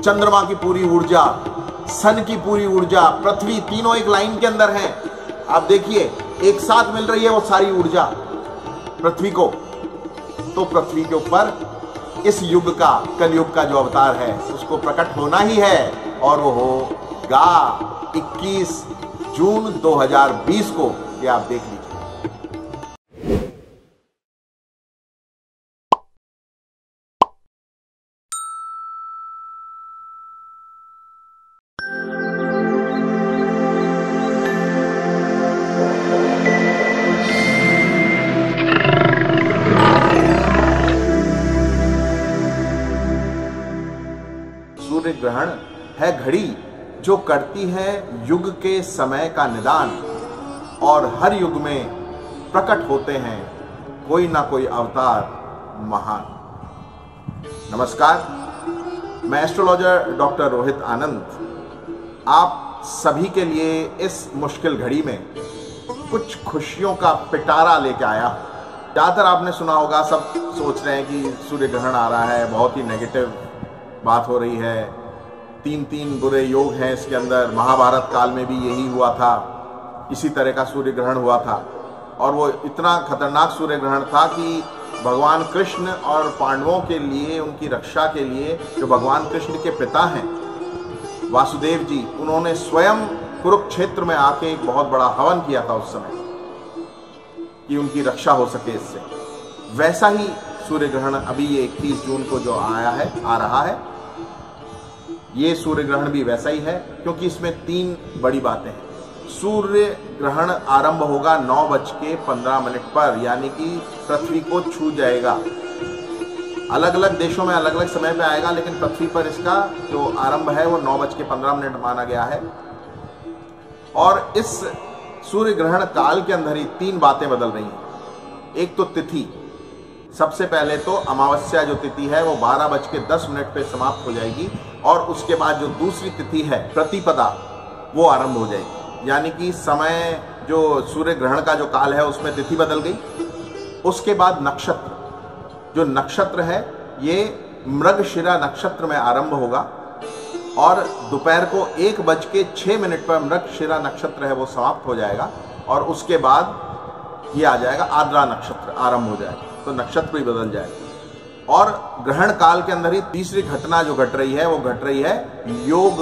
चंद्रमा की पूरी ऊर्जा, सन की पूरी ऊर्जा, पृथ्वी, तीनों एक लाइन के अंदर हैं। आप देखिए एक साथ मिल रही है वो सारी ऊर्जा पृथ्वी को। तो पृथ्वी के ऊपर इस युग का, कलयुग का जो अवतार है उसको प्रकट होना ही है, और वो होगा 21 जून 2020 को। ये आप देख लीजिए। सूर्य ग्रहण है घड़ी जो करती है युग के समय का निदान, और हर युग में प्रकट होते हैं कोई ना कोई अवतार महान। नमस्कार, मैं एस्ट्रोलॉजर डॉक्टर रोहित आनंद आप सभी के लिए इस मुश्किल घड़ी में कुछ खुशियों का पिटारा लेके आया हूं। ज़्यादातर आपने सुना होगा, सब सोच रहे हैं कि सूर्य ग्रहण आ रहा है, बहुत ही नेगेटिव बात हो रही है, 3 बुरे योग हैं इसके अंदर। महाभारत काल में भी यही हुआ था, इसी तरह का सूर्य ग्रहण हुआ था, और वो इतना खतरनाक सूर्य ग्रहण था कि भगवान कृष्ण और पांडवों के लिए, उनकी रक्षा के लिए, जो भगवान कृष्ण के पिता हैं वासुदेव जी, उन्होंने स्वयं कुरुक्षेत्र में आके एक बहुत बड़ा हवन किया था उस समय कि उनकी रक्षा हो सके इससे। वैसा ही सूर्य ग्रहण अभी ये 21 जून को जो आ रहा है, ये सूर्य ग्रहण भी वैसा ही है, क्योंकि इसमें 3 बड़ी बातें हैं। सूर्य ग्रहण आरंभ होगा 9:15 पर, यानी कि पृथ्वी को छू जाएगा। अलग अलग देशों में अलग अलग समय पे आएगा, लेकिन पृथ्वी पर इसका जो आरंभ है वो 9:15 माना गया है। और इस सूर्य ग्रहण काल के अंदर ही 3 बातें बदल रही हैं। एक तो तिथि, सबसे पहले तो अमावस्या जो तिथि है वो 12:10 पे समाप्त हो जाएगी, और उसके बाद जो दूसरी तिथि है प्रतिपदा, वो आरंभ हो जाएगी। यानी कि समय, जो सूर्य ग्रहण का जो काल है उसमें तिथि बदल गई। उसके बाद नक्षत्र, जो नक्षत्र है ये मृगशिरा नक्षत्र में आरंभ होगा, और दोपहर को 1:06 पर मृगशिरा नक्षत्र है वो समाप्त हो जाएगा, और उसके बाद ये आ जाएगा आद्रा नक्षत्र आरंभ हो जाएगा, तो नक्षत्र भी बदल जाएगा। और ग्रहण काल के अंदर ही तीसरी घटना जो घट रही है वो घट रही है योग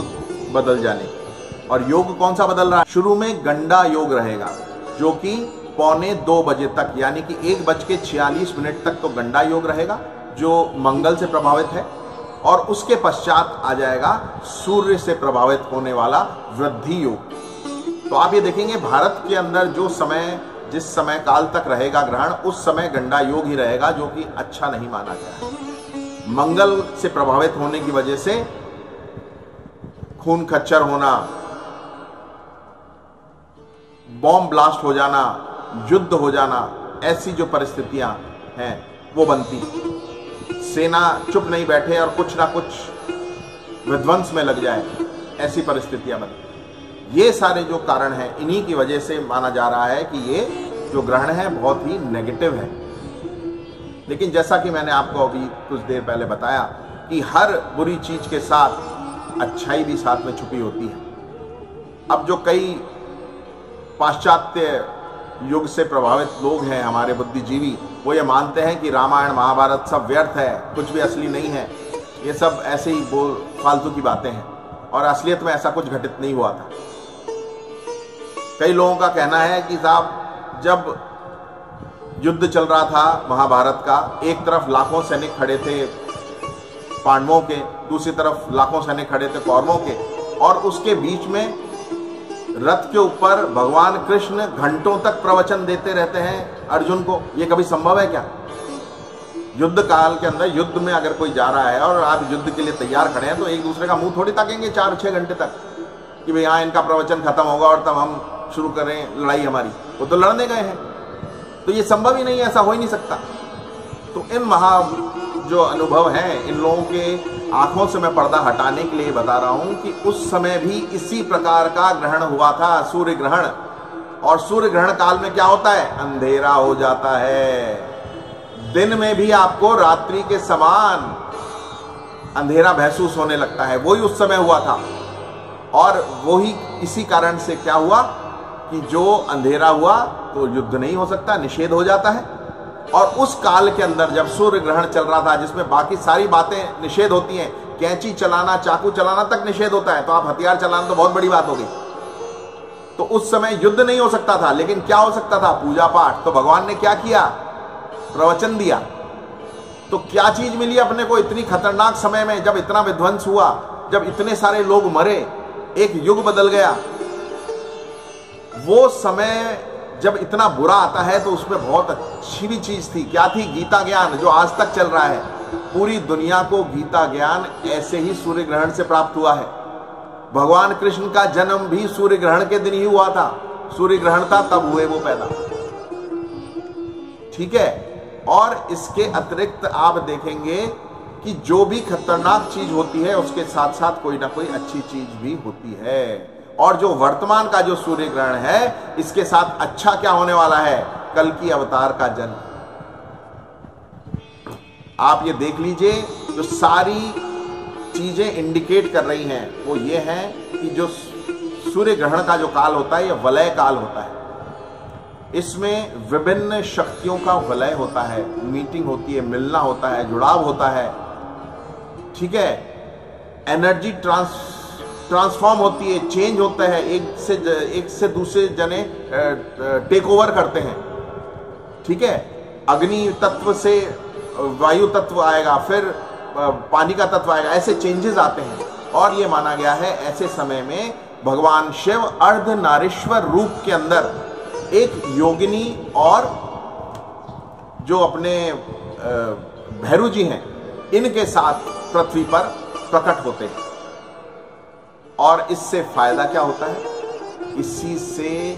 बदल जाने की। और योग कौन सा बदल रहा है? शुरू में गंडा योग रहेगा, जो कि 1:45 बजे तक, यानी कि 1:46 तक तो गंडा योग रहेगा जो मंगल से प्रभावित है, और उसके पश्चात आ जाएगा सूर्य से प्रभावित होने वाला वृद्धि योग। तो आप ये देखेंगे भारत के अंदर जो समय, जिस समय काल तक रहेगा ग्रहण, उस समय गंडा योग ही रहेगा, जो कि अच्छा नहीं माना गया है। मंगल से प्रभावित होने की वजह से खून खच्चर होना, बॉम्ब ब्लास्ट हो जाना, युद्ध हो जाना, ऐसी जो परिस्थितियां हैं वो बनती। सेना चुप नहीं बैठे और कुछ ना कुछ विध्वंस में लग जाए, ऐसी परिस्थितियां बनती। ये सारे जो कारण हैं, इन्हीं की वजह से माना जा रहा है कि ये जो ग्रहण है बहुत ही नेगेटिव है। लेकिन जैसा कि मैंने आपको अभी कुछ देर पहले बताया कि हर बुरी चीज के साथ अच्छाई भी साथ में छुपी होती है। अब जो कई पाश्चात्य युग से प्रभावित लोग हैं, हमारे बुद्धिजीवी, वो ये मानते हैं कि रामायण महाभारत सब व्यर्थ है, कुछ भी असली नहीं है, ये सब ऐसे ही फालतू की बातें हैं, और असलियत में ऐसा कुछ घटित नहीं हुआ था। कई लोगों का कहना है कि साहब, जब युद्ध चल रहा था महाभारत का, एक तरफ लाखों सैनिक खड़े थे पांडवों के, दूसरी तरफ लाखों सैनिक खड़े थे कौरवों के, और उसके बीच में रथ के ऊपर भगवान कृष्ण घंटों तक प्रवचन देते रहते हैं अर्जुन को। ये कभी संभव है क्या? युद्ध काल के अंदर, युद्ध में अगर कोई जा रहा है और आप युद्ध के लिए तैयार खड़े हैं, तो एक दूसरे का मुंह थोड़ी ताकेंगे 4-6 घंटे तक कि भाई हाँ इनका प्रवचन खत्म होगा और तब हम शुरू करें लड़ाई हमारी। वो तो लड़ने गए हैं, तो ये संभव ही नहीं है, ऐसा हो ही नहीं सकता। तो इन जो अनुभव हैं, इन लोगों के आंखों से मैं पर्दा हटाने के लिए बता रहा हूं कि उस समय भी इसी प्रकार का ग्रहण हुआ था, सूर्य ग्रहण। और सूर्य ग्रहण काल में क्या होता है? अंधेरा हो जाता है। दिन में भी आपको रात्रि के समान अंधेरा महसूस होने लगता है। वही उस समय हुआ था और वही इसी कारण से क्या हुआ कि जो अंधेरा हुआ तो युद्ध नहीं हो सकता, निषेध हो जाता है। और उस काल के अंदर जब सूर्य ग्रहण चल रहा था जिसमें बाकी सारी बातें निषेध होती हैं, कैंची चलाना, चाकू चलाना तक निषेध होता है, तो आप हथियार चलाना तो बहुत बड़ी बात हो गई। तो उस समय युद्ध नहीं हो सकता था, लेकिन क्या हो सकता था? पूजा पाठ। तो भगवान ने क्या किया? प्रवचन दिया। तो क्या चीज मिली अपने को इतनी खतरनाक समय में, जब इतना विध्वंस हुआ, जब इतने सारे लोग मरे, एक युग बदल गया। वो समय जब इतना बुरा आता है तो उसमें बहुत अच्छी भी चीज थी। क्या थी? गीता ज्ञान, जो आज तक चल रहा है। पूरी दुनिया को गीता ज्ञान ऐसे ही सूर्य ग्रहण से प्राप्त हुआ है। भगवान कृष्ण का जन्म भी सूर्य ग्रहण के दिन ही हुआ था। सूर्य ग्रहण था तब हुए वो पैदा। ठीक है। और इसके अतिरिक्त आप देखेंगे कि जो भी खतरनाक चीज होती है उसके साथ साथ कोई ना कोई अच्छी चीज भी होती है। और जो वर्तमान का जो सूर्य ग्रहण है, इसके साथ अच्छा क्या होने वाला है? कल की अवतार का जन्म। आप ये देख लीजिए, जो सारी चीजें इंडिकेट कर रही हैं वो ये है कि जो सूर्य ग्रहण का जो काल होता है, यह वलय काल होता है। इसमें विभिन्न शक्तियों का वलय होता है, मीटिंग होती है, मिलना होता है, जुड़ाव होता है। ठीक है। एनर्जी ट्रांसफॉर्म होती है, चेंज होता है, एक से दूसरे जने टेक ओवर करते हैं। ठीक है। अग्नि तत्व से वायु तत्व आएगा, फिर पानी का तत्व आएगा, ऐसे चेंजेस आते हैं। और ये माना गया है ऐसे समय में भगवान शिव अर्धनारीश्वर रूप के अंदर एक योगिनी और जो अपने भैरू जी हैं, इनके साथ पृथ्वी पर प्रकट होते हैं। और इससे फायदा क्या होता है? इसी से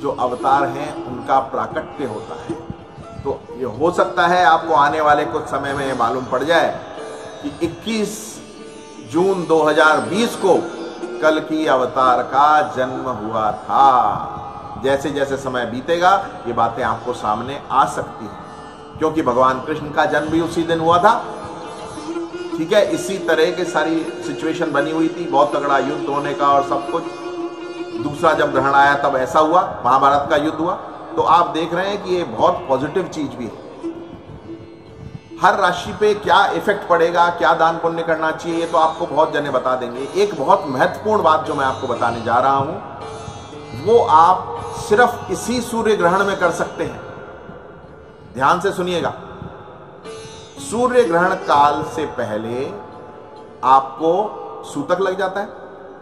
जो अवतार हैं उनका प्राकट्य होता है। तो ये हो सकता है आपको आने वाले कुछ समय में मालूम पड़ जाए कि 21 जून 2020 को कल की अवतार का जन्म हुआ था। जैसे जैसे समय बीतेगा ये बातें आपको सामने आ सकती हैं, क्योंकि भगवान कृष्ण का जन्म भी उसी दिन हुआ था। ठीक है। इसी तरह की सारी सिचुएशन बनी हुई थी, बहुत तगड़ा युद्ध होने का और सब कुछ। दूसरा जब ग्रहण आया तब ऐसा हुआ, महाभारत का युद्ध हुआ। तो आप देख रहे हैं कि ये बहुत पॉजिटिव चीज भी है। हर राशि पे क्या इफेक्ट पड़ेगा, क्या दान पुण्य करना चाहिए, ये तो आपको बहुत जने बता देंगे। एक बहुत महत्वपूर्ण बात जो मैं आपको बताने जा रहा हूं, वो आप सिर्फ इसी सूर्य ग्रहण में कर सकते हैं। ध्यान से सुनिएगा। सूर्य ग्रहण काल से पहले आपको सूतक लग जाता है।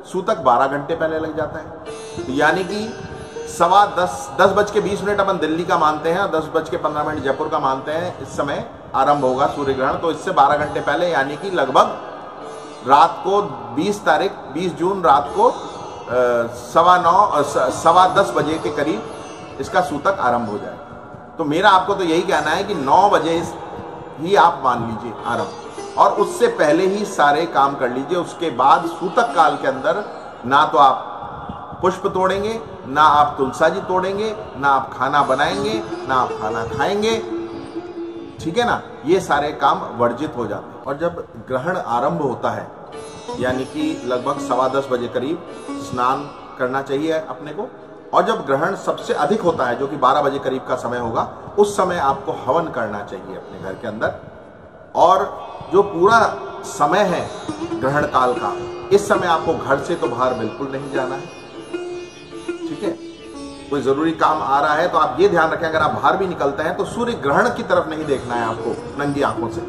सूतक 12 घंटे पहले लग जाता है, यानी कि 10:20 अपन दिल्ली का मानते हैं और 10:15 जयपुर का मानते हैं। इस समय आरंभ होगा सूर्य ग्रहण, तो इससे 12 घंटे पहले, यानी कि लगभग रात को 20 जून रात को 9:15 बजे के करीब इसका सूतक आरंभ हो जाए। तो मेरा आपको तो यही कहना है कि 9 बजे ही आप मान लीजिए आरंभ, और उससे पहले ही सारे काम कर लीजिए। उसके बाद सूतक काल के अंदर ना तो आप पुष्प तोड़ेंगे, ना आप तुलसा जी तोड़ेंगे, ना आप खाना बनाएंगे, ना आप खाना खाएंगे। ठीक है ना। ये सारे काम वर्जित हो जाते हैं। और जब ग्रहण आरंभ होता है, यानी कि लगभग 10:15 बजे करीब स्नान करना चाहिए अपने को। और जब ग्रहण सबसे अधिक होता है, जो कि 12 बजे करीब का समय होगा, उस समय आपको हवन करना चाहिए अपने घर के अंदर। और जो पूरा समय है ग्रहण काल का, इस समय आपको घर से तो बाहर बिल्कुल नहीं जाना है। ठीक है। कोई जरूरी काम आ रहा है तो आप ये ध्यान रखें, अगर आप बाहर भी निकलते हैं तो सूर्य ग्रहण की तरफ नहीं देखना है आपको नंगी आंखों से।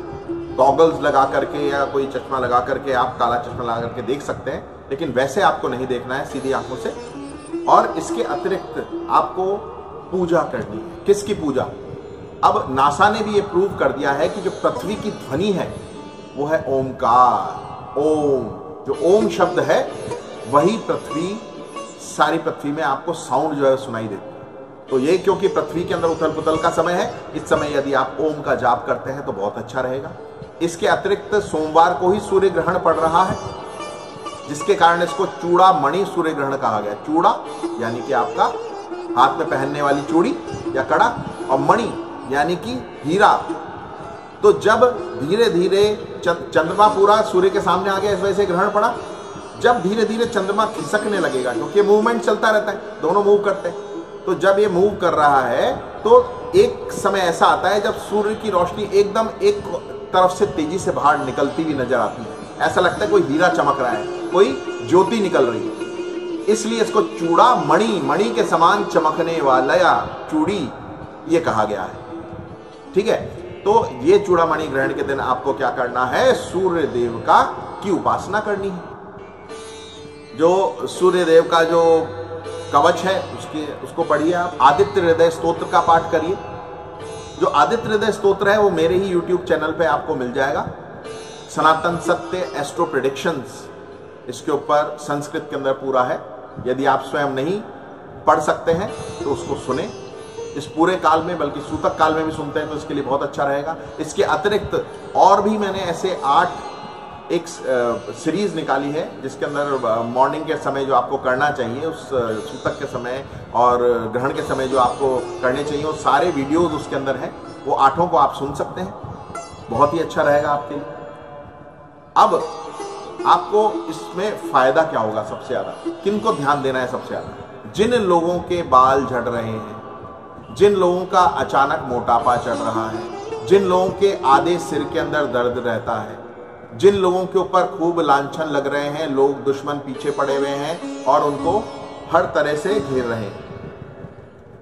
गॉगल्स लगा करके या कोई चश्मा लगा करके, आप काला चश्मा लगा करके देख सकते हैं, लेकिन वैसे आपको नहीं देखना है सीधी आंखों से। और इसके अतिरिक्त आपको पूजा करनी है। किसकी पूजा? अब नासा ने भी ये प्रूव कर दिया है कि जो पृथ्वी की ध्वनि है वो है ओमकार। ओम, जो ओम शब्द है वही पृथ्वी, सारी पृथ्वी में आपको साउंड जो है सुनाई देती है। तो ये क्योंकि पृथ्वी के अंदर उथल पुथल का समय है, इस समय यदि आप ओम का जाप करते हैं तो बहुत अच्छा रहेगा। इसके अतिरिक्त सोमवार को ही सूर्य ग्रहण पड़ रहा है, जिसके कारण इसको चूड़ामणि सूर्य ग्रहण कहा गया। चूड़ा यानी कि आपका हाथ में पहनने वाली चूड़ी या कड़ा, और मणि यानी कि हीरा, तो जब धीरे धीरे चंद्रमा पूरा सूर्य के सामने आ गया, इस वजह से ग्रहण पड़ा। जब धीरे धीरे चंद्रमा खिसकने लगेगा, क्योंकि मूवमेंट चलता रहता है, दोनों मूव करते हैं, तो जब ये मूव कर रहा है तो एक समय ऐसा आता है जब सूर्य की रोशनी एकदम एक तरफ से तेजी से बाहर निकलती हुई नजर आती है। ऐसा लगता है कोई हीरा चमक रहा है, कोई ज्योति निकल रही है। इसलिए इसको चूड़ा मणि, मणि के समान चमकने वाला या चूड़ी ये कहा गया है। ठीक है, तो ये चूड़ामणि ग्रहण के दिन आपको क्या करना है? सूर्य देव की उपासना करनी है। जो सूर्य देव का जो कवच है उसको पढ़िए आप। आदित्य हृदय स्तोत्र का पाठ करिए। जो आदित्य हृदय स्तोत्र है वो मेरे ही YouTube चैनल पे आपको मिल जाएगा, सनातन सत्य एस्ट्रो प्रेडिक्शंस, इसके ऊपर संस्कृत के अंदर पूरा है। यदि आप स्वयं नहीं पढ़ सकते हैं तो उसको सुने, इस पूरे काल में, बल्कि सूतक काल में भी सुनते हैं तो इसके लिए बहुत अच्छा रहेगा। इसके अतिरिक्त और भी मैंने ऐसे 8 एक सीरीज निकाली है जिसके अंदर मॉर्निंग के समय जो आपको करना चाहिए, उस सूतक के समय और ग्रहण के समय जो आपको करने चाहिए, वो सारे वीडियोस उसके अंदर हैं। वो 8 को आप सुन सकते हैं, बहुत ही अच्छा रहेगा आपके लिए। अब आपको इसमें फायदा क्या होगा? सबसे ज्यादा किनको ध्यान देना है? सबसे ज्यादा जिन लोगों के बाल झड़ रहे हैं, जिन लोगों का अचानक मोटापा चढ़ रहा है, जिन लोगों के आधे सिर के अंदर दर्द रहता है, जिन लोगों के ऊपर खूब लांछन लग रहे हैं, लोग दुश्मन पीछे पड़े हुए हैं और उनको हर तरह से घेर रहे हैं,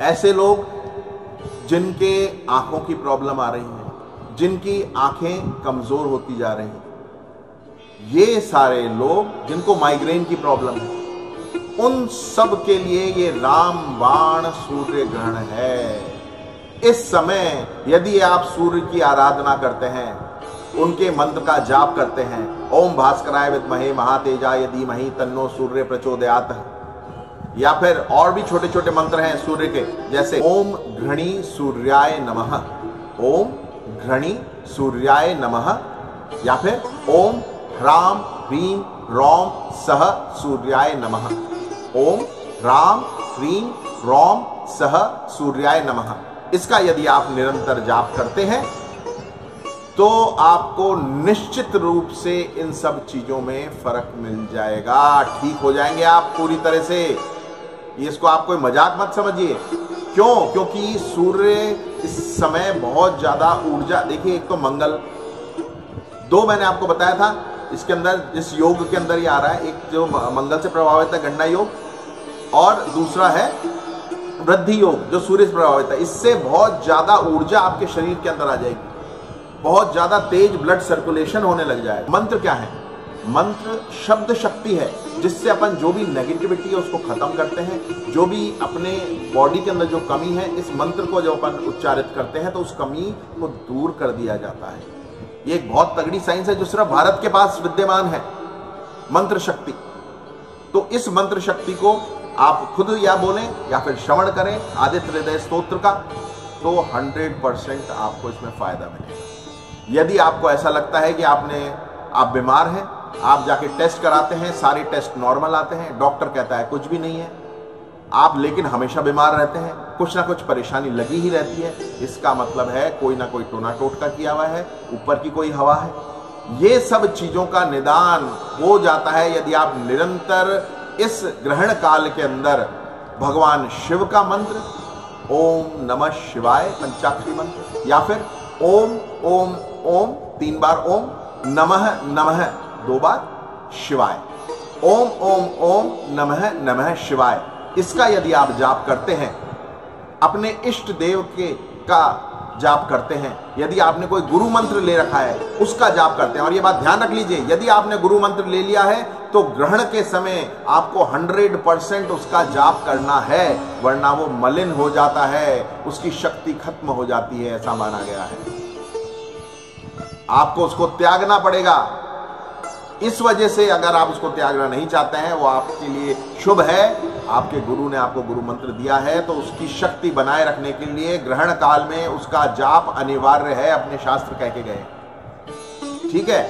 ऐसे लोग जिनके आंखों की प्रॉब्लम आ रही है, जिनकी आंखें कमजोर होती जा रही हैं, ये सारे लोग जिनको माइग्रेन की प्रॉब्लम है, उन सब के लिए ये रामबाण सूर्य ग्रहण है। इस समय यदि आप सूर्य की आराधना करते हैं, उनके मंत्र का जाप करते हैं, ओम भास्कराय विद्महे महातेजाय धीमहि तन्नो सूर्य प्रचोदयात्, या फिर और भी छोटे छोटे मंत्र हैं सूर्य के, जैसे ओम घृणी सूर्याय नमः, ओम घृणी सूर्याय नमः, या फिर ओम ह्राम ह्रीम रौम सह सूर्याय नमः, ओम राम ह्रीम रौम सह सूर्याय नमः। इसका यदि आप निरंतर जाप करते हैं तो आपको निश्चित रूप से इन सब चीजों में फर्क मिल जाएगा, ठीक हो जाएंगे आप पूरी तरह से। इसको आप कोई मजाक मत समझिए। क्यों? क्योंकि सूर्य इस समय बहुत ज्यादा ऊर्जा, देखिए एक तो मंगल, 2 मैंने आपको बताया था इसके अंदर, जिस योग के अंदर ये आ रहा है, एक जो मंगल से प्रभावित है गणना योग, और दूसरा है वृद्धि योग जो सूर्य से प्रभावित है। इससे बहुत ज्यादा ऊर्जा आपके शरीर के अंदर आ जाएगी, बहुत ज्यादा तेज ब्लड सर्कुलेशन होने लग जाएगा। मंत्र क्या है? मंत्र शब्द शक्ति है, जिससे अपन जो भी नेगेटिविटी है उसको खत्म करते हैं। जो भी अपने बॉडी के अंदर जो कमी है, इस मंत्र को जब अपन उच्चारित करते हैं तो उस कमी को दूर कर दिया जाता है। ये एक बहुत तगड़ी साइंस है जो सिर्फ भारत के पास विद्यमान है, मंत्र शक्ति। तो इस मंत्र शक्ति को आप खुद या बोलें या फिर श्रवण करें आदित्य हृदय स्तोत्र का, तो 100% आपको इसमें फायदा मिलेगा। यदि आपको ऐसा लगता है कि आप बीमार हैं, आप जाके टेस्ट कराते हैं, सारे टेस्ट नॉर्मल आते हैं, डॉक्टर कहता है कुछ भी नहीं है, आप लेकिन हमेशा बीमार रहते हैं, कुछ ना कुछ परेशानी लगी ही रहती है, इसका मतलब है कोई ना कोई टोना टोटका किया हुआ है, ऊपर की कोई हवा है। ये सब चीजों का निदान हो जाता है यदि आप निरंतर इस ग्रहण काल के अंदर भगवान शिव का मंत्र ओम नमः शिवाय पंचाक्षरी मंत्र, या फिर ओम ओम ओम 3 बार ओम, नमः नमः 2 बार शिवाय, ओम ओम ओम नमः नमः शिवाय, इसका यदि आप जाप करते हैं, अपने इष्ट देव का जाप करते हैं, यदि आपने कोई गुरु मंत्र ले रखा है उसका जाप करते हैं, और ये बात ध्यान रख लीजिए, यदि आपने गुरु मंत्र ले लिया है तो ग्रहण के समय आपको 100% उसका जाप करना है, वरना वो मलिन हो जाता है, उसकी शक्ति खत्म हो जाती है, ऐसा माना गया है। आपको उसको त्यागना पड़ेगा। इस वजह से अगर आप उसको त्यागना नहीं चाहते हैं, वो आपके लिए शुभ है, आपके गुरु ने आपको गुरु मंत्र दिया है, तो उसकी शक्ति बनाए रखने के लिए ग्रहण काल में उसका जाप अनिवार्य है, अपने शास्त्र कह के गए। ठीक है,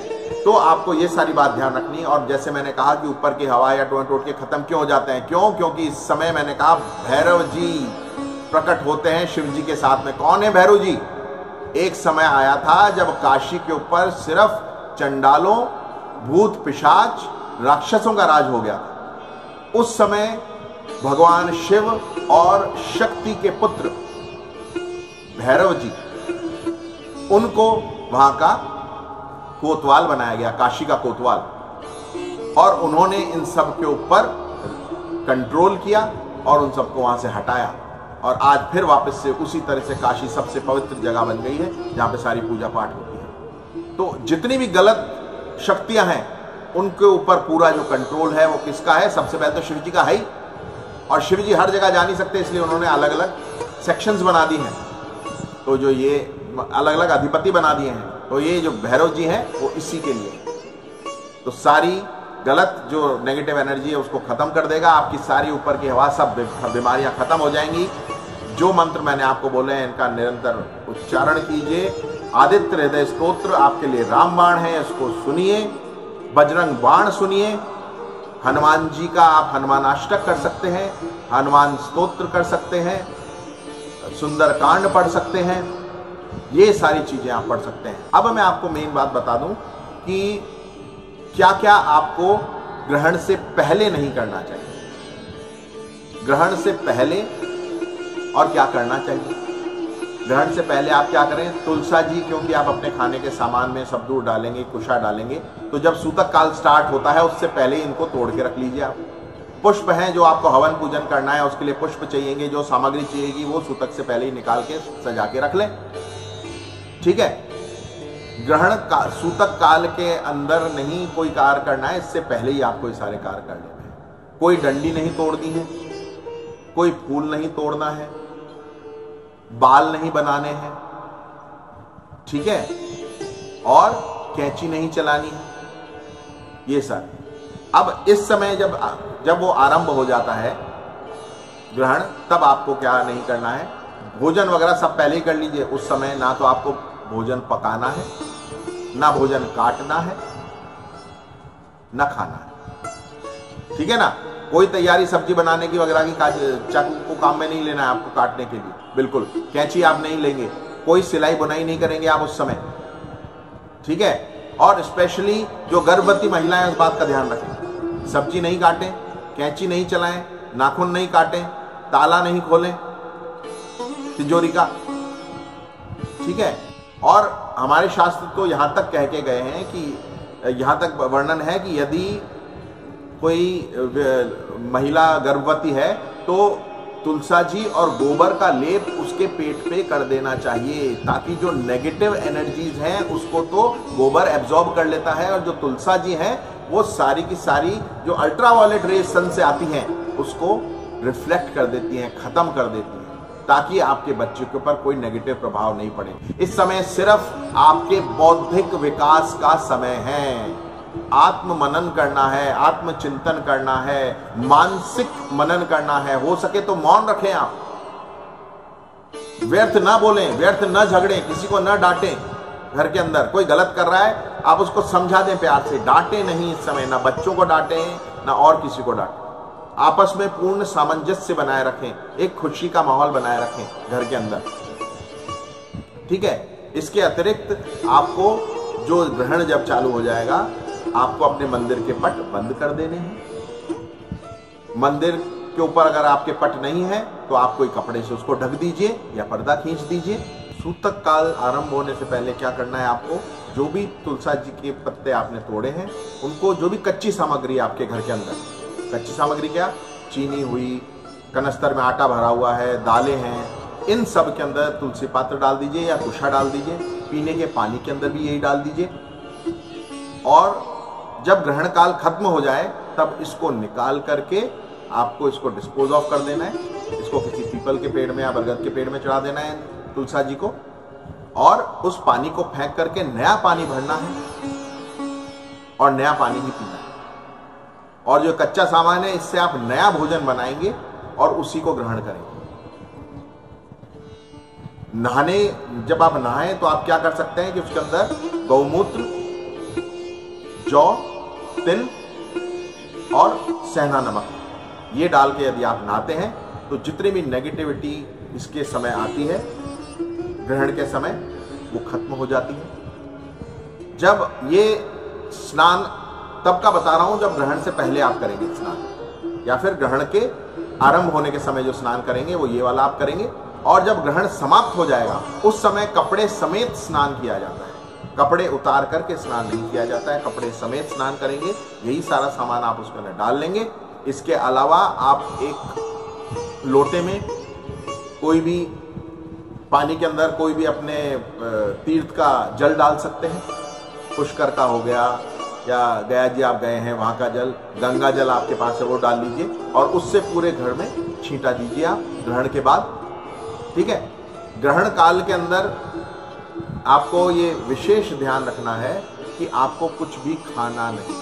तो आपको ये सारी बात ध्यान रखनी। और जैसे मैंने कहा कि ऊपर की हवा या टोन टोट के खत्म क्यों हो जाते हैं? क्यों? क्योंकि इस समय मैंने कहा भैरव जी प्रकट होते हैं शिव जी के साथ में। कौन है भैरव जी? एक समय आया था जब काशी के ऊपर सिर्फ चंडालों, भूत पिशाच, राक्षसों का राज हो गया था। उस समय भगवान शिव और शक्ति के पुत्र भैरव जी, उनको वहां का कोतवाल बनाया गया, काशी का कोतवाल, और उन्होंने इन सब के ऊपर कंट्रोल किया और उन सबको वहां से हटाया। और आज फिर वापस से उसी तरह से काशी सबसे पवित्र जगह बन गई है जहां पे सारी पूजा पाठ होती है। तो जितनी भी गलत शक्तियां हैं उनके ऊपर पूरा जो कंट्रोल है वो किसका है? सबसे पहले तो शिव जी का है ही। और शिव जी हर जगह जा नहीं सकते, इसलिए उन्होंने अलग अलग सेक्शंस बना दी हैं। तो जो ये अलग अलग अधिपति बना दिए हैं, तो ये जो भैरव जी हैं वो इसी के लिए। तो सारी गलत जो नेगेटिव एनर्जी है उसको खत्म कर देगा। आपकी सारी ऊपर की हवा, सब बीमारियां खत्म हो जाएंगी। जो मंत्र मैंने आपको बोले हैं इनका निरंतर उच्चारण कीजिए। आदित्य हृदय स्तोत्र आपके लिए रामबाण है, इसको सुनिए। बजरंग बाण सुनिए। हनुमान जी का आप हनुमान अष्टक कर सकते हैं, हनुमान स्तोत्र कर सकते हैं, सुंदर कांड पढ़ सकते हैं, ये सारी चीजें आप पढ़ सकते हैं। अब मैं आपको मेन बात बता दूं कि क्या क्या आपको ग्रहण से पहले नहीं करना चाहिए। ग्रहण से पहले और क्या करना चाहिए? ग्रहण से पहले आप क्या करें? तुलसा जी, क्योंकि आप अपने खाने के सामान में सब दूर डालेंगे, कुशा डालेंगे, तो जब सूतक काल स्टार्ट होता है उससे पहले ही इनको तोड़ के रख लीजिए आप। पुष्प हैं जो आपको हवन पूजन करना है, उसके लिए पुष्प चाहिएंगे, जो सामग्री चाहिएगी वो सूतक से पहले ही निकाल के सजा के रख लें। ठीक है? ग्रहण का सूतक काल के अंदर नहीं कोई कार्य करना है, इससे पहले ही आपको ये सारे कार्य कर लेने हैं। कोई डंडी नहीं तोड़नी है, कोई फूल नहीं तोड़ना है, बाल नहीं बनाने हैं, ठीक है, और कैंची नहीं चलानी है, ये सब। अब इस समय जब वो आरंभ हो जाता है ग्रहण, तब आपको क्या नहीं करना है? भोजन वगैरह सब पहले ही कर लीजिए। उस समय ना तो आपको भोजन पकाना है, ना भोजन काटना है, ना खाना है। ठीक है ना? कोई तैयारी सब्जी बनाने की वगैरह की चाकू को काम में नहीं लेना है आपको काटने के लिए, बिल्कुल। कैंची आप नहीं लेंगे, कोई सिलाई बुनाई नहीं करेंगे आप उस समय। ठीक है? और स्पेशली जो गर्भवती महिलाएं उस बात का ध्यान रखें, सब्जी नहीं काटें, कैंची नहीं चलाएं, नाखून नहीं काटें, ताला नहीं खोलें तिजोरी का। ठीक है? और हमारे शास्त्र तो यहां तक कह के गए हैं कि यहां तक वर्णन है कि यदि कोई महिला गर्भवती है तो तुलसा जी और गोबर का लेप उसके पेट पे कर देना चाहिए, ताकि जो नेगेटिव एनर्जीज हैं उसको तो गोबर एब्जॉर्ब कर लेता है, और जो तुलसा जी हैं वो सारी की सारी जो अल्ट्रावायलेट रेज सन से आती हैं उसको रिफ्लेक्ट कर देती हैं, खत्म कर देती हैं, ताकि आपके बच्चे के ऊपर कोई नेगेटिव प्रभाव नहीं पड़े। इस समय सिर्फ आपके बौद्धिक विकास का समय है। आत्म मनन करना है, आत्म चिंतन करना है, मानसिक मनन करना है। हो सके तो मौन रखें आप, व्यर्थ ना बोलें, व्यर्थ ना झगड़ें, किसी को ना डांटें। घर के अंदर कोई गलत कर रहा है आप उसको समझा दें प्यार से, डांटें नहीं इस समय, ना बच्चों को डांटें ना और किसी को डांटें। आपस में पूर्ण सामंजस्य बनाए रखें, एक खुशी का माहौल बनाए रखें घर के अंदर। ठीक है? इसके अतिरिक्त आपको जो ग्रहण जब चालू हो जाएगा आपको अपने मंदिर के पट बंद कर देने हैं। मंदिर के ऊपर अगर आपके पट नहीं है तो आप कोई कपड़े से उसको ढक दीजिए या पर्दा खींच दीजिए। सूतक काल आरंभ होने से पहले क्या करना है आपको? जो भी तुलसा जी के पत्ते आपने तोड़े हैं उनको, जो भी कच्ची सामग्री आपके घर के अंदर, कच्ची सामग्री क्या? चीनी हुई, कनस्तर में आटा भरा हुआ है, दालें हैं, इन सब के अंदर तुलसी पात्र डाल दीजिए या कुशा डाल दीजिए। पीने के पानी के अंदर भी यही डाल दीजिए। और जब ग्रहण काल खत्म हो जाए तब इसको निकाल करके आपको इसको डिस्पोज ऑफ कर देना है। इसको किसी पीपल के पेड़ में या बरगद के पेड़ में चढ़ा देना है तुलसा जी को, और उस पानी को फेंक करके नया पानी भरना है और नया पानी ही पीना है। और जो कच्चा सामान है इससे आप नया भोजन बनाएंगे और उसी को ग्रहण करेंगे। नहाने, जब आप नहाएं तो आप क्या कर सकते हैं कि उसके अंदर गौमूत्र, जौ, तिल और सहना नमक, ये डाल के यदि आप नहाते हैं तो जितनी भी नेगेटिविटी इसके समय आती है ग्रहण के समय, वो खत्म हो जाती है। जब ये स्नान तब का बता रहा हूं जब ग्रहण से पहले आप करेंगे स्नान, या फिर ग्रहण के आरंभ होने के समय जो स्नान करेंगे वो ये वाला आप करेंगे। और जब ग्रहण समाप्त हो जाएगा उस समय कपड़े समेत स्नान किया जाता है। कपड़े उतार करके स्नान नहीं किया जाता है, कपड़े समेत स्नान करेंगे। यही सारा सामान आप उसके अंदर डाल लेंगे। इसके अलावा आप एक लोटे में कोई भी पानी के अंदर कोई भी अपने तीर्थ का जल डाल सकते हैं। पुष्कर का हो गया, या गया जी आप गए हैं वहाँ का जल, गंगा जल आपके पास है वो डाल लीजिए और उससे पूरे घर में छींटा दीजिए आप ग्रहण के बाद। ठीक है। ग्रहण काल के अंदर आपको ये विशेष ध्यान रखना है कि आपको कुछ भी खाना नहीं।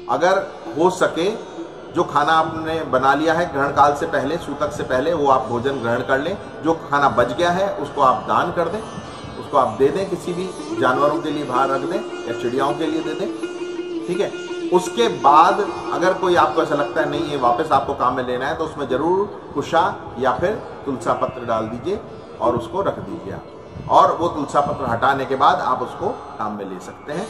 अगर हो सके जो खाना आपने बना लिया है ग्रहण काल से पहले, सूतक से पहले, वो आप भोजन ग्रहण कर लें। जो खाना बच गया है उसको आप दान कर दें, उसको आप दे दें, किसी भी जानवरों के लिए बाहर रख दें या चिड़ियाओं के लिए दे दें। ठीक है। उसके बाद अगर कोई आपको ऐसा लगता है नहीं ये वापस आपको काम में लेना है, तो उसमें जरूर कुशा या फिर तुलसा पत्र डाल दीजिए और उसको रख दीजिए आप। और वो तुलसा पत्र हटाने के बाद आप उसको काम में ले सकते हैं।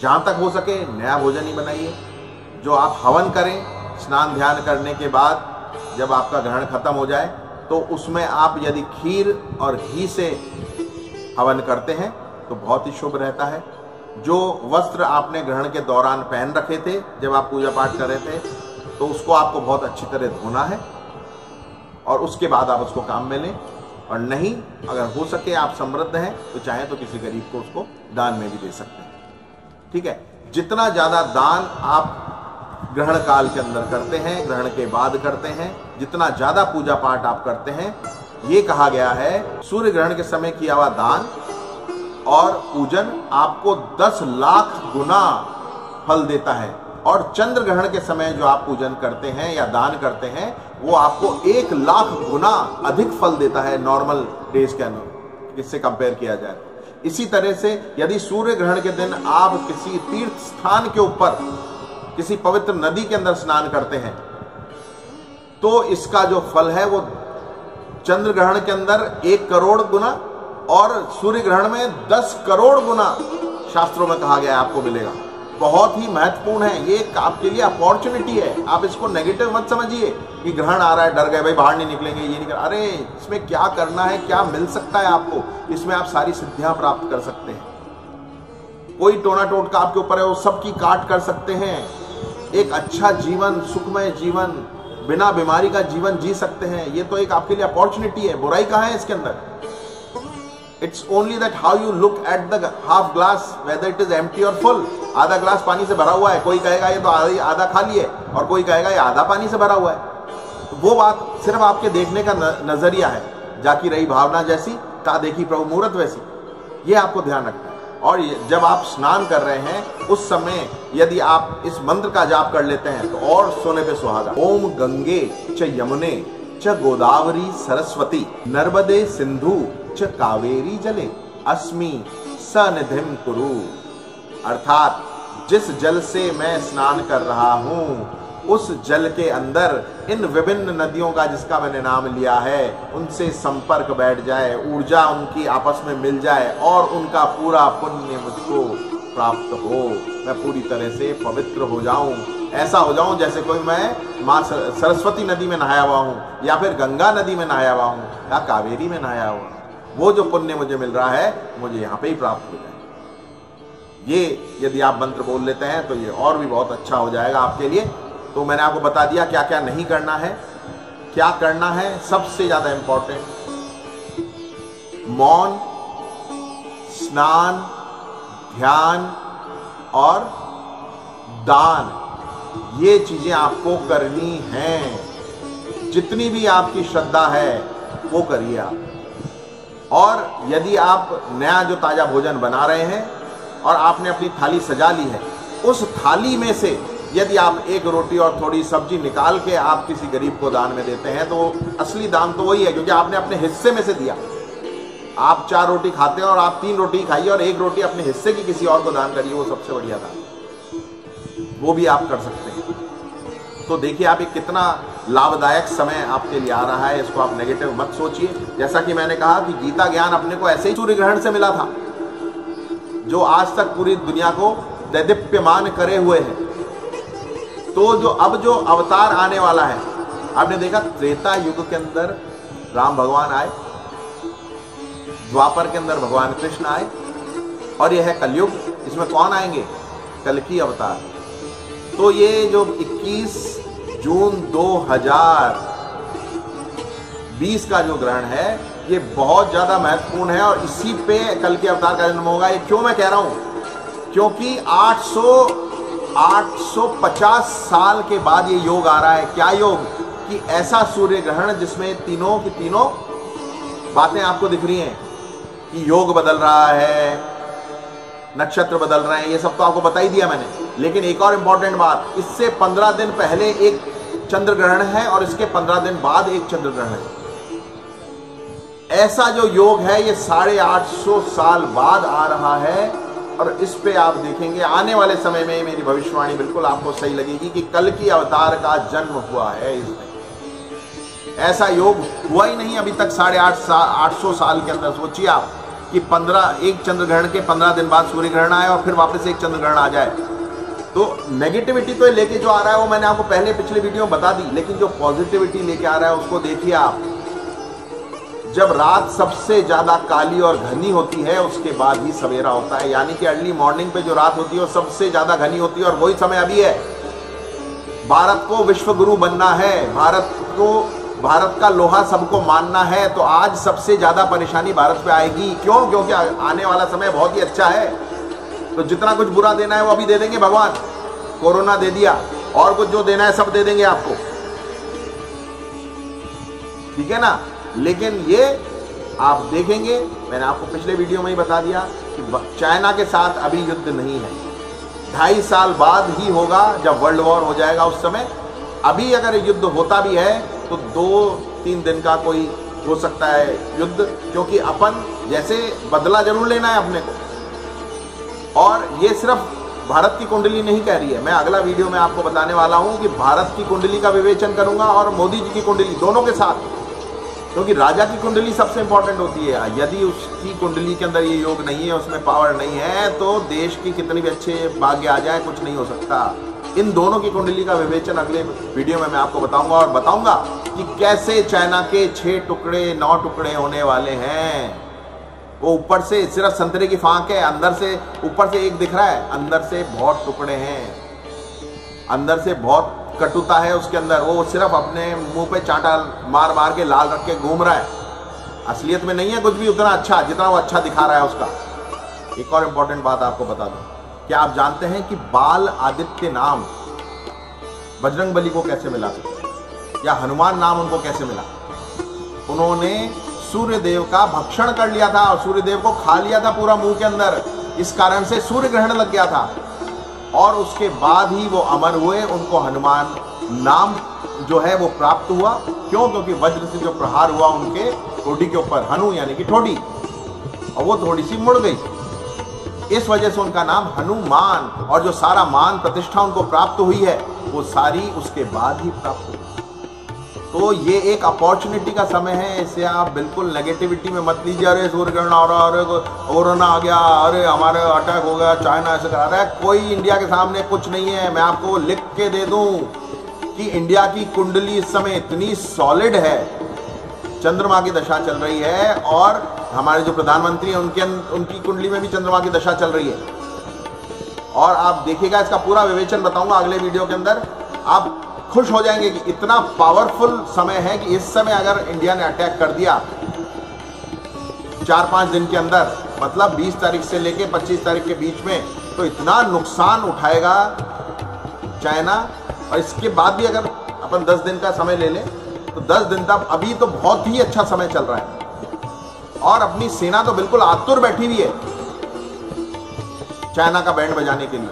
जहां तक हो सके नया भोजन ही बनाइए। जो आप हवन करें स्नान ध्यान करने के बाद, जब आपका ग्रहण खत्म हो जाए तो उसमें आप यदि खीर और घी से हवन करते हैं तो बहुत ही शुभ रहता है। जो वस्त्र आपने ग्रहण के दौरान पहन रखे थे जब आप पूजा पाठ कर रहे थे, तो उसको आपको बहुत अच्छी तरह धोना है और उसके बाद आप उसको काम में लें। और नहीं, अगर हो सके आप समृद्ध हैं तो चाहें तो किसी गरीब को उसको दान में भी दे सकते हैं। ठीक है। जितना ज्यादा दान आप ग्रहण काल के अंदर करते हैं, ग्रहण के बाद करते हैं, जितना ज्यादा पूजा पाठ आप करते हैं, ये कहा गया है सूर्य ग्रहण के समय किया हुआ दान और पूजन आपको 10 लाख गुना फल देता है। और चंद्र ग्रहण के समय जो आप पूजन करते हैं या दान करते हैं वो आपको 1 लाख गुना अधिक फल देता है नॉर्मल डेज के अंदर, इससे कंपेयर किया जाए। इसी तरह से यदि सूर्य ग्रहण के दिन आप किसी तीर्थ स्थान के ऊपर किसी पवित्र नदी के अंदर स्नान करते हैं तो इसका जो फल है वो चंद्र ग्रहण के अंदर 1 करोड़ गुना और सूर्य ग्रहण में 10 करोड़ गुना शास्त्रों में कहा गया है आपको मिलेगा। बहुत ही महत्वपूर्ण है ये, आपके लिए अपॉर्चुनिटी है। आप इसको नेगेटिव मत समझिए कि ग्रहण आ रहा है डर गए भाई बाहर नहीं निकलेंगे, ये नहीं कर। अरे इसमें क्या करना है, क्या मिल सकता है आपको, इसमें आप सारी सिद्धियां प्राप्त कर सकते हैं। कोई टोना टोटका आपके ऊपर है वो सबकी काट कर सकते हैं। एक अच्छा जीवन, सुखमय जीवन, बिना बीमारी का जीवन जी सकते हैं। ये तो एक आपके लिए अपॉर्चुनिटी है। बुराई कहाँ है इसके अंदर? It's only that how you look at the half glass, whether it is empty और फुल। आधा ग्लास पानी से भरा हुआ है, कोई कहेगा ये तो आधा खाली है, और कोई कहेगा ये आधा पानी से भरा हुआ है। तो वो बात सिर्फ आपके देखने का नजरिया है। जाकी रही भावना जैसी, ता देखी प्रभु मूरत वैसी। ये आपको ध्यान रखना है। और जब आप स्नान कर रहे हैं उस समय यदि आप इस मंत्र का जाप कर लेते हैं तो और सोने पे सुहागा। ओम गंगे च यमुने च गोदावरी सरस्वती नर्मदे सिंधु च कावेरी जले अस्मि सनिधिम कुरु। अर्थात जिस जल से मैं स्नान कर रहा हूं उस जल के अंदर इन विभिन्न नदियों का जिसका मैंने नाम लिया है उनसे संपर्क बैठ जाए, ऊर्जा उनकी आपस में मिल जाए और उनका पूरा पुण्य मुझको प्राप्त हो। मैं पूरी तरह से पवित्र हो जाऊं, ऐसा हो जाऊं जैसे कोई मैं माँ सरस्वती नदी में नहाया हुआ हूं या फिर गंगा नदी में नहाया हुआ हूं या कावेरी में नहाया हुआ हूं। वो जो पुण्य मुझे मिल रहा है मुझे यहाँ पे ही प्राप्त हो जाए। ये यदि आप मंत्र बोल लेते हैं तो ये और भी बहुत अच्छा हो जाएगा आपके लिए। तो मैंने आपको बता दिया क्या क्या नहीं करना है, क्या करना है। सबसे ज्यादा इंपॉर्टेंट मौन, स्नान, ध्यान और दान, ये चीजें आपको करनी हैं। जितनी भी आपकी श्रद्धा है वो करिए आप। और यदि आप नया जो ताजा भोजन बना रहे हैं और आपने अपनी थाली सजा ली है, उस थाली में से यदि आप 1 रोटी और थोड़ी सब्जी निकाल के आप किसी गरीब को दान में देते हैं तो असली दान तो वही है, क्योंकि आपने अपने हिस्से में से दिया। आप 4 रोटी खाते हैं और आप 3 रोटी खाइए और 1 रोटी अपने हिस्से की किसी और को दान करिए, वो सबसे बढ़िया दान, वो भी आप कर सकते हैं। तो देखिए आप ये कितना लाभदायक समय आपके लिए आ रहा है, इसको आप नेगेटिव मत सोचिए। जैसा कि मैंने कहा कि गीता ज्ञान अपने को ऐसे ही सूर्य ग्रहण से मिला था, जो आज तक पूरी दुनिया को दैदीप्यमान करे हुए है। तो जो अवतार आने वाला है, आपने देखा त्रेता युग के अंदर राम भगवान आए, द्वापर के अंदर भगवान कृष्ण आए, और यह है कलयुग, इसमें कौन आएंगे? कल्कि अवतार। तो ये जो 21 जून 2020 का जो ग्रहण है, ये बहुत ज्यादा महत्वपूर्ण है, और इसी पे कल्कि अवतार का जन्म होगा। ये क्यों मैं कह रहा हूं? क्योंकि 850 साल के बाद ये योग आ रहा है। क्या योग? कि ऐसा सूर्य ग्रहण जिसमें तीनों की तीनों बातें आपको दिख रही हैं, कि योग बदल रहा है, नक्षत्र बदल रहे हैं, ये सब तो आपको बता ही दिया मैंने। लेकिन एक और इंपॉर्टेंट बात, इससे 15 दिन पहले एक चंद्र ग्रहण है, और इसके 15 दिन बाद एक चंद्र ग्रहण है। ऐसा जो योग है ये 850 साल बाद आ रहा है, और इस पे आप देखेंगे आने वाले समय में मेरी भविष्यवाणी बिल्कुल आपको सही लगेगी कि कल्कि अवतार का जन्म हुआ है इसमें। ऐसा योग हुआ ही नहीं अभी तक 850 साल के अंदर। सोचिए आप कि एक चंद्र ग्रहण के 15 दिन बाद सूर्य ग्रहण आए, और फिर वापस एक चंद्र ग्रहण आ जाए। तो नेगेटिविटी तो लेके जो आ रहा है वो मैंने आपको पहले पिछले वीडियो में बता दी, लेकिन जो पॉजिटिविटी लेके आ रहा है उसको देखिए आप। जब रात सबसे ज्यादा काली और घनी होती है, उसके बाद ही सवेरा होता है, यानी कि अर्ली मॉर्निंग पे जो रात होती है वो सबसे ज्यादा घनी होती है, और वही समय अभी है। भारत को विश्व गुरु बनना है, भारत का लोहा सबको मानना है, तो आज सबसे ज्यादा परेशानी भारत पे आएगी। क्यों? क्योंकि आने वाला समय बहुत ही अच्छा है। तो जितना कुछ बुरा देना है वो अभी दे देंगे भगवान। कोरोना दे दिया, और कुछ जो देना है सब दे देंगे आपको, ठीक है ना। लेकिन ये आप देखेंगे, मैंने आपको पिछले वीडियो में ही बता दिया कि चाइना के साथ अभी युद्ध नहीं है, 2.5 साल बाद ही होगा जब वर्ल्ड वॉर हो जाएगा उस समय। अभी अगर युद्ध होता भी है तो 2-3 दिन का कोई हो सकता है युद्ध, क्योंकि अपन जैसे बदला जरूर लेना है अपने को। और ये सिर्फ भारत की कुंडली नहीं कह रही है, मैं अगला वीडियो में आपको बताने वाला हूं कि भारत की कुंडली का विवेचन करूंगा और मोदी जी की कुंडली, दोनों के साथ। क्योंकि राजा की कुंडली सबसे इंपॉर्टेंट होती है। यदि उसकी कुंडली के अंदर ये योग नहीं है, उसमें पावर नहीं है, तो देश की कितनी भी अच्छे भाग्य आ जाए कुछ नहीं हो सकता। इन दोनों की कुंडली का विवेचन अगले वीडियो में मैं आपको बताऊंगा, और बताऊंगा कि कैसे चाइना के 6 टुकड़े 9 टुकड़े होने वाले हैं। वो ऊपर से सिर्फ संतरे की फांक है, अंदर से ऊपर से एक दिख रहा है, अंदर से बहुत टुकड़े हैं, अंदर से बहुत कटुता है उसके अंदर। वो सिर्फ अपने मुंह पे चांटा मार मार के लाल रख के घूम रहा है, असलियत में नहीं है कुछ भी उतना अच्छा जितना वो अच्छा दिखा रहा है उसका। एक और इंपॉर्टेंट बात आपको बता दूं, क्या आप जानते हैं कि बाल आदित्य नाम बजरंगबली को कैसे मिला, या हनुमान नाम उनको कैसे मिला? उन्होंने सूर्यदेव का भक्षण कर लिया था और सूर्यदेव को खा लिया था पूरा मुंह के अंदर, इस कारण से सूर्य ग्रहण लग गया था, और उसके बाद ही वो अमर हुए। उनको हनुमान नाम जो है वो प्राप्त हुआ। क्यों? क्योंकि वज्र से जो प्रहार हुआ उनके ठोड़ी के ऊपर, हनु यानी कि ठोड़ी, और वो थोड़ी सी मुड़ गई, इस वजह से उनका नाम हनुमान। और जो सारा मान प्रतिष्ठा उनको प्राप्त हुई है वो सारी उसके बाद ही प्राप्त हुई। तो ये एक अपॉर्चुनिटी का समय है, इसे आप बिल्कुल नेगेटिविटी में मत लीजिए। अरे सूर्य ग्रहण आ रहा, अरे कोरोना आ गया, अरे हमारे अटैक हो गया, चाइना ऐसे करा रहा है। कोई इंडिया के सामने कुछ नहीं है। मैं आपको लिख के दे दूं कि इंडिया की कुंडली इस समय इतनी सॉलिड है, चंद्रमा की दशा चल रही है, और हमारे जो प्रधानमंत्री हैं उनकी कुंडली में भी चंद्रमा की दशा चल रही है। और आप देखिएगा, इसका पूरा विवेचन बताऊंगा अगले वीडियो के अंदर। आप खुश हो जाएंगे कि इतना पावरफुल समय है कि इस समय अगर इंडिया ने अटैक कर दिया 4-5 दिन के अंदर, मतलब 20 तारीख से लेके 25 तारीख के बीच में, तो इतना नुकसान उठाएगा चाइना। और इसके बाद भी अगर अपन 10 दिन का समय ले लें तो 10 दिन तक अभी तो बहुत ही अच्छा समय चल रहा है, और अपनी सेना तो बिल्कुल आतुर बैठी हुई है चाइना का बैंड बजाने के लिए।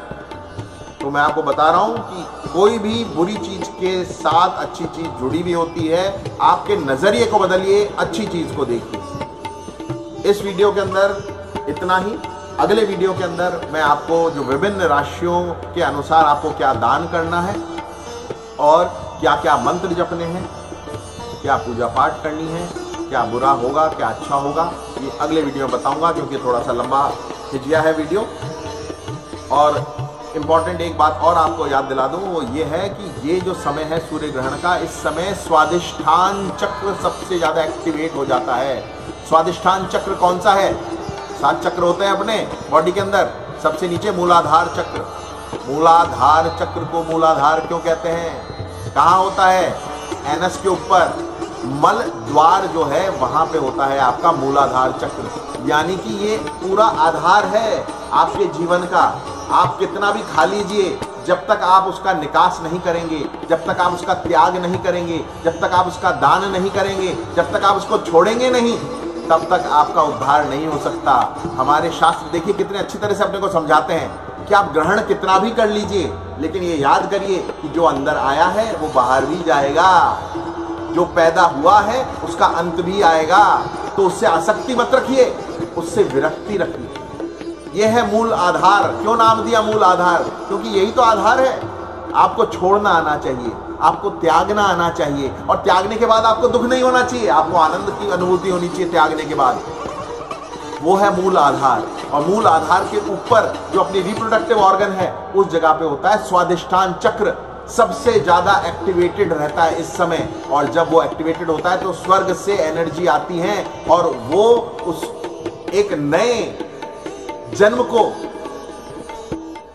तो मैं आपको बता रहा हूं कि कोई भी बुरी चीज के साथ अच्छी चीज जुड़ी भी होती है। आपके नजरिए को बदलिए, अच्छी चीज को देखिए। इस वीडियो के अंदर इतना ही। अगले वीडियो के अंदर मैं आपको जो विभिन्न राशियों के अनुसार आपको क्या दान करना है और क्या क्या मंत्र जपने हैं, क्या पूजा पाठ करनी है, क्या बुरा होगा, क्या अच्छा होगा, ये अगले वीडियो में बताऊंगा, क्योंकि थोड़ा सा लंबा खिंच गया है वीडियो। और इम्पॉर्टेंट एक बात और आपको याद दिला दूं, वो ये है कि ये जो समय है सूर्य ग्रहण का, इस समय स्वादिष्ठान चक्र सबसे ज़्यादा एक्टिवेट हो जाता है। स्वादिष्ठान चक्र कौन सा है? 7 चक्र होते हैं अपने बॉडी के अंदर। सबसे नीचे मूलाधार चक्र। मूलाधार चक्र को मूलाधार क्यों कहते हैं? कहाँ होता है? एनस के ऊपर मल द्वार जो है वहां पे होता है आपका मूलाधार चक्र। यानी कि ये पूरा आधार है आपके जीवन का। आप कितना भी खा लीजिए, जब तक आप उसका निकास नहीं करेंगे, जब तक आप उसका त्याग नहीं करेंगे, जब तक आप उसका दान नहीं करेंगे, जब तक आप उसको छोड़ेंगे नहीं, तब तक आपका उद्धार नहीं हो सकता। हमारे शास्त्र देखिए कितने अच्छी तरह से अपने को समझाते हैं कि आप ग्रहण कितना भी कर लीजिए, लेकिन ये याद करिए कि जो अंदर आया है वो बाहर भी जाएगा। जो पैदा हुआ है उसका अंत भी आएगा। तो उससे आसक्ति मत रखिए, उससे विरक्ति रखिए। यह है मूल आधार। क्यों नाम दिया मूल आधार? क्योंकि यही तो आधार है। आपको छोड़ना आना चाहिए, आपको त्यागना आना चाहिए, और त्यागने के बाद आपको दुख नहीं होना चाहिए, आपको आनंद की अनुभूति होनी चाहिए त्यागने के बाद। वो है मूल आधार। और मूल आधार के ऊपर जो अपनी रिप्रोडक्टिव ऑर्गन है उस जगह पे होता है स्वादिष्ठान चक्र। सबसे ज्यादा एक्टिवेटेड रहता है इस समय, और जब वो एक्टिवेटेड होता है तो स्वर्ग से एनर्जी आती है और वो उस एक नए जन्म को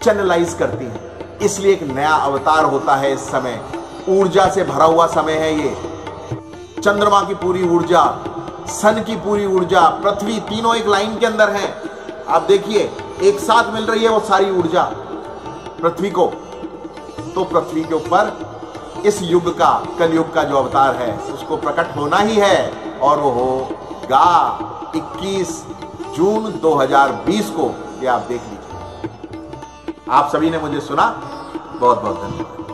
चैनलाइज करती है। इसलिए एक नया अवतार होता है इस समय। ऊर्जा से भरा हुआ समय है ये। चंद्रमा की पूरी ऊर्जा, सन की पूरी ऊर्जा, पृथ्वी, तीनों एक लाइन के अंदर हैं। आप देखिए एक साथ मिल रही है वो सारी ऊर्जा पृथ्वी को। तो पृथ्वी के ऊपर इस युग का, कलयुग का जो अवतार है उसको प्रकट होना ही है, और वो होगा 21 जून 2020 को। ये आप देख लीजिए। आप सभी ने मुझे सुना, बहुत बहुत धन्यवाद।